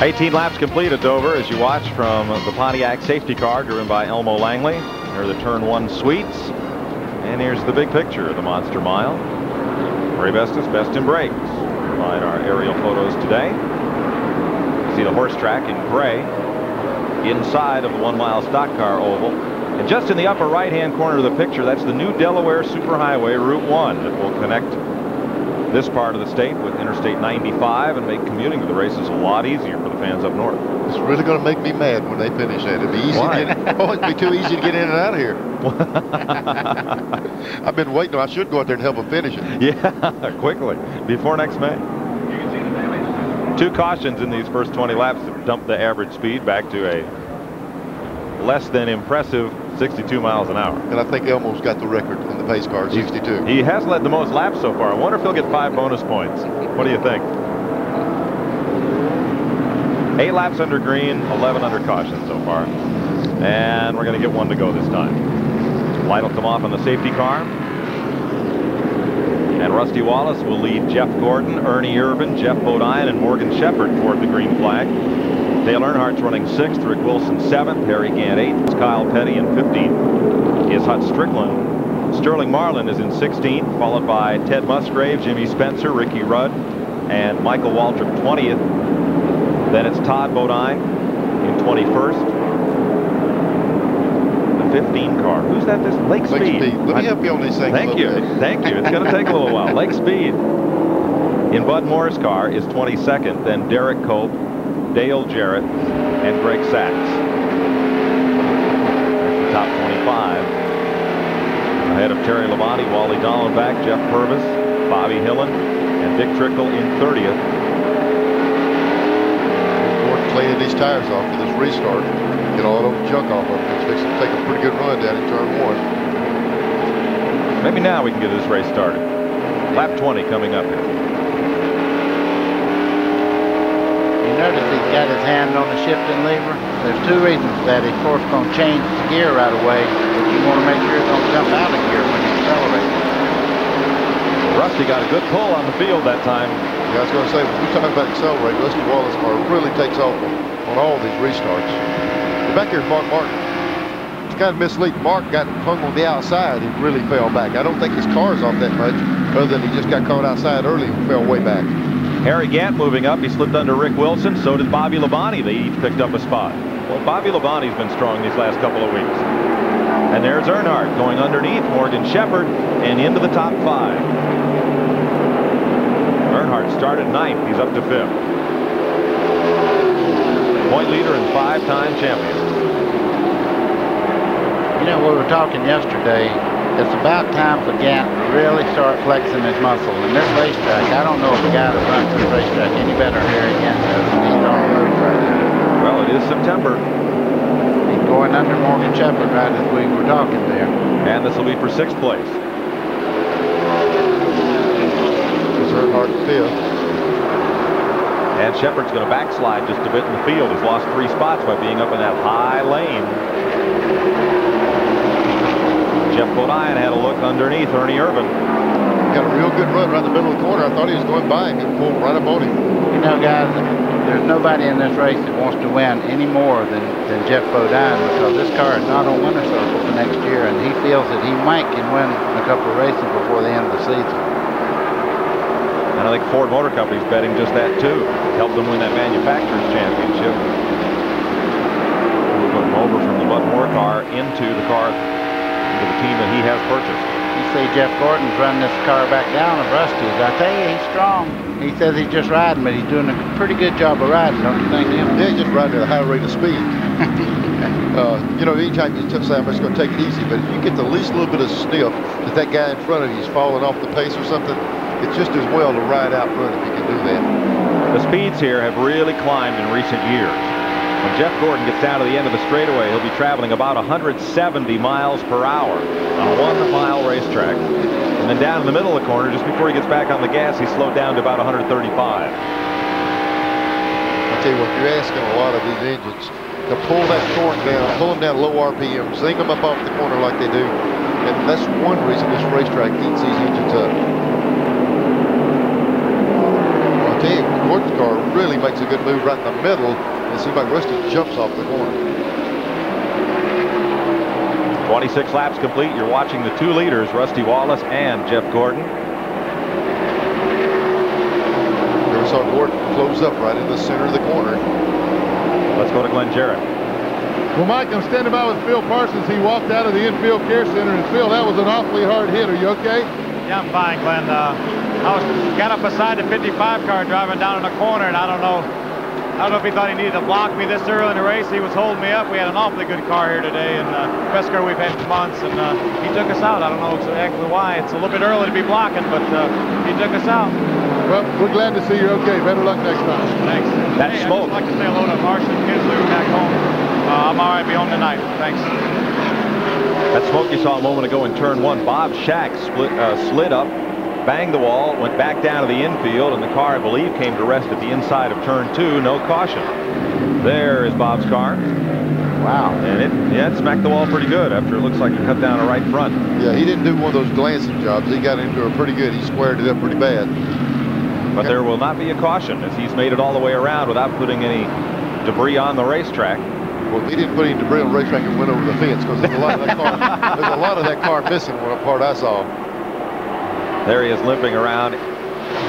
18 laps complete at Dover as you watch from the Pontiac safety car driven by Elmo Langley. Here are the turn 1 suites. And here's the big picture of the Monster Mile. Ray Vestas, best in brakes. Provide our aerial photos today. See the horse track in gray inside of the 1 mile stock car oval. And just in the upper right hand corner of the picture, that's the new Delaware Superhighway Route 1 that will connect this part of the state with Interstate 95 and make commuting to the races a lot easier for the fans up north. It's really going to make me mad when they finish that. It'd be easy to get, it'd be too easy to get in and out of here. I've been waiting. I should go out there and help them finish it. Yeah, quickly before next May. 2 cautions in these first 20 laps to dump the average speed back to a less than impressive 62 miles an hour. And I think Elmo's got the record in the pace car, 62. He has led the most laps so far. I wonder if he'll get 5 bonus points. What do you think? 8 laps under green, 11 under caution so far. And we're going to get 1 to go this time. Light will come off on the safety car. And Rusty Wallace will lead Jeff Gordon, Ernie Irvin, Jeff Bodine, and Morgan Shepherd toward the green flag. Dale Earnhardt's running 6th, Rick Wilson 7th, Harry Gant 8th, Kyle Petty in 15th. Is Hut Strickland. Sterling Marlin is in 16th, followed by Ted Musgrave, Jimmy Spencer, Ricky Rudd, and Michael Waltrip 20th. Then it's Todd Bodine in 21st. The 15 car. Who's that? This Lake Speed. Let me help you on these things. Thank you. Thank you. It's going to take a little while. Lake Speed. In Bud Moore's car is 22nd, then Derek Cope, Dale Jarrett, and Greg Sachs. That's the top 25. Ahead of Terry Labonte, Wally Dallenbach, Jeff Purvis, Bobby Hillen, and Dick Trickle in 30th. Gordon cleaning these tires off for this restart. Get all the junk off of them. It's fixing to take a pretty good run down in turn 1. Maybe now we can get this race started. Lap 20 coming up here. Notice he's got his hand on the shifting lever. There's 2 reasons for that. He's of course going to change the gear right away, but you want to make sure it's going to jump out of gear when you accelerate. Rusty got a good pull on the field that time. Yeah, I was going to say, when we talk about accelerating, Rusty Wallace car really takes off on all these restarts. Back here, Mark Martin. It's kind of misleading. Mark got hung on the outside and really fell back. I don't think his car's off that much, other than he just got caught outside early and fell way back. Harry Gant moving up. He slipped under Rick Wilson. So did Bobby Labonte. They each picked up a spot. Well, Bobby Labonte's been strong these last couple of weeks. And there's Earnhardt going underneath Morgan Shepherd and into the top 5. Earnhardt started 9th. He's up to 5th. Point leader and 5-time champion. You know, we were talking yesterday. It's about time for Gant to really start flexing his muscle. In this racetrack, I don't know if a guy that runs this racetrack any better than Harry Gant does. He's on the move right now. Well, it is September. He's going under Morgan Shepherd right as we were talking there. And this will be for 6th place. It's Earnhardt 5th. And Shepherd's going to backslide just a bit in the field. He's lost 3 spots by being up in that high lane. Jeff Bodine had a look underneath Ernie Irvin. Got a real good run right in the middle of the corner. I thought he was going by him. He pulled right up on him. You know, guys, there's nobody in this race that wants to win any more than Jeff Bodine, because this car is not on winner's circle for next year, and he feels that he might can win a couple of races before the end of the season. And I think Ford Motor Company's betting just that too. Help them win that manufacturer's championship. We'll put him over from the Bud Moore car into the car, into the team that he has purchased. You see Jeff Gordon's running this car back down of Rusty's. I tell you, he's strong. He says he's just riding, but he's doing a pretty good job of riding, don't you think, Jim? Yeah, he's just riding at a high rate of speed. You know, anytime you say I'm just going to take it easy, but if you get the least little bit of sniff that guy in front of you is falling off the pace or something, it's just as well to ride out front if you can do that. The speeds here have really climbed in recent years. When Jeff Gordon gets down to the end of the straightaway, he'll be traveling about 170 miles per hour on a 1-mile racetrack. And then down in the middle of the corner, just before he gets back on the gas, he's slowed down to about 135. I tell you what, you're asking a lot of these engines to pull that torque down, pull them down low RPM, zing them up off the corner like they do. And that's one reason this racetrack heats these engines up. Well, I'll tell you, Gordon's car really makes a good move right in the middle. It seems like Rusty jumps off the corner. 26 laps complete. You're watching the two leaders, Rusty Wallace and Jeff Gordon. Never saw Gordon close up right in the center of the corner. Let's go to Glenn Jarrett. Well, Mike, I'm standing by with Phil Parsons. He walked out of the infield care center, and Phil, that was an awfully hard hit. Are you okay? Yeah, I'm fine, Glenn. I got up beside the 55 car driving down in the corner, and I don't know if he thought he needed to block me this early in the race. He was holding me up. We had an awfully good car here today, and best car we've had in months, and he took us out. I don't know exactly why. It's a little bit early to be blocking, but he took us out. Well, we're glad to see you're okay. Better luck next time. Thanks. That's smoke. I'd just like to say hello to Marcia and Kinsley back home. I'm all right. Be home tonight. Thanks. That smoke you saw a moment ago in turn one. Bob Schact slid up, banged the wall, went back down to the infield, and the car, I believe, came to rest at the inside of turn two. No caution. There is Bob's car. Wow. And it smacked the wall pretty good after it looks like he cut down a right front. Yeah, he didn't do one of those glancing jobs. He got into it pretty good. He squared it up pretty bad. But there will not be a caution as he's made it all the way around without putting any debris on the racetrack. Well, he didn't put any debris on the racetrack and went over the fence because there's a lot of that car. There's a lot of that car missing. One part I saw. There he is limping around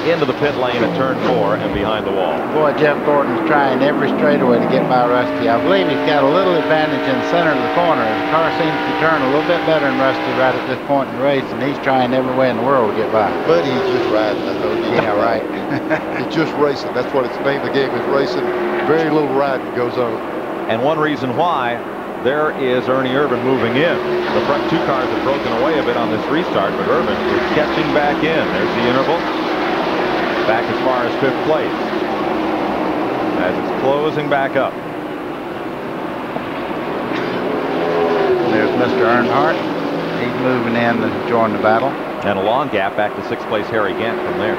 into the pit lane at turn four and behind the wall. Boy, Jeff Gordon's trying every straightaway to get by Rusty. I believe he's got a little advantage in the center of the corner. The car seems to turn a little bit better than Rusty right at this point in the race, and he's trying every way in the world to get by. But he's just riding. I know. Yeah, right. He's just racing. That's what it's named. The game is racing. Very little riding goes on. And one reason why, there is Ernie Irvan moving in. The front two cars have broken away a bit on this restart, but Irvan is catching back in. There's the interval. Back as far as fifth place. As it's closing back up. There's Mr. Earnhardt. He's moving in to join the battle. And a long gap back to sixth place Harry Gant from there.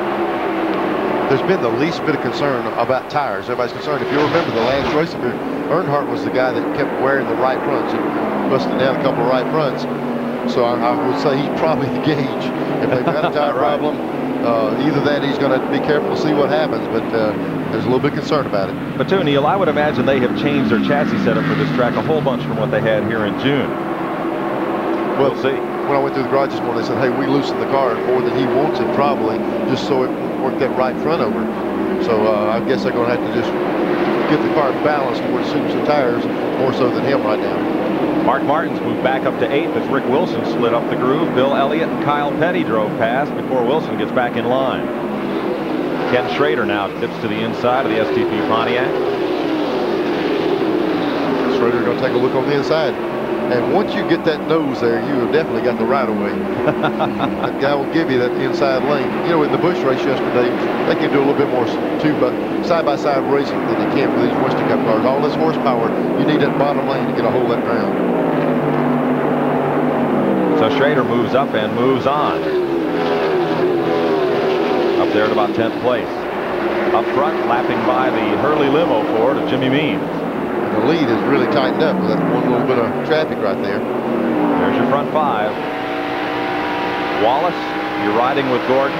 There's been the least bit of concern about tires. Everybody's concerned. If you remember the last race, Earnhardt was the guy that kept wearing the right fronts and busting down a couple of right fronts. So I would say he's probably the gauge. If they've got a tire problem, either that he's going to be careful to see what happens, but there's a little bit of concern about it. But too, Neil, I would imagine they have changed their chassis setup for this track a whole bunch from what they had here in June. Well, we'll see. When I went through the garage this morning, they said, hey, we loosened the car more than he wants it probably, just so it worked that right front over. So I guess they're going to have to just get the car balanced where it suits the tires more so than him right now. Mark Martin's moved back up to eighth as Rick Wilson slid up the groove. Bill Elliott and Kyle Petty drove past before Wilson gets back in line. Ken Schrader now dips to the inside of the STP Pontiac. Schrader going to take a look on the inside. And once you get that nose there, you have definitely got the right of way. That guy will give you that inside lane. You know, in the Busch race yesterday, they can do a little bit more side-by-side racing than they can with these Winston Cup cars. All this horsepower, you need that bottom lane to get a hold of that ground. So Schrader moves up and moves on. Up there at about 10th place. Up front, lapping by the Hurley limo Ford of Jimmy Means. The lead is really tightened up with that one little bit of traffic right there. There's your front five. Wallace, you're riding with Gordon.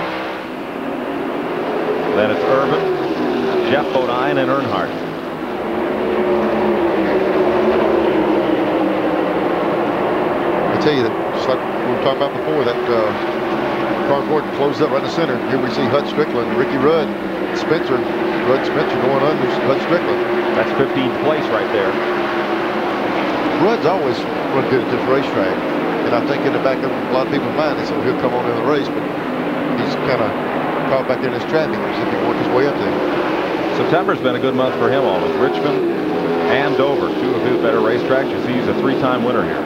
Then it's Irvan, Jeff Bodine, and Earnhardt. I tell you that, just like we were talking about before, that car Gordon closed up right in the center. Here we see Hut Strickland, Ricky Rudd, Spencer going under Hut Strickland. That's 15th place right there. Rudd's always run good at this racetrack, and I think in the back of a lot of people's mind, they said, well, he'll come on in the race, but he's kind of caught back in this traffic as if he worked his way up there. September's been a good month for him always. Richmond and Dover, two of his better racetracks. You see he's a three-time winner here.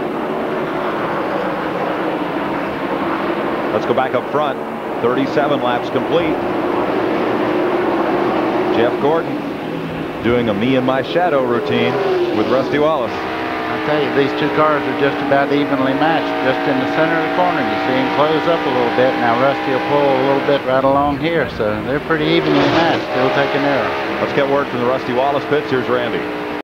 Let's go back up front. 37 laps complete. Jeff Gordon doing a me and my shadow routine with Rusty Wallace. I'll tell you, these two cars are just about evenly matched, just in the center of the corner. You see him close up a little bit. Now Rusty will pull a little bit right along here, so they're pretty evenly matched. Still taking error. Let's get word from the Rusty Wallace pits. Here's Randy.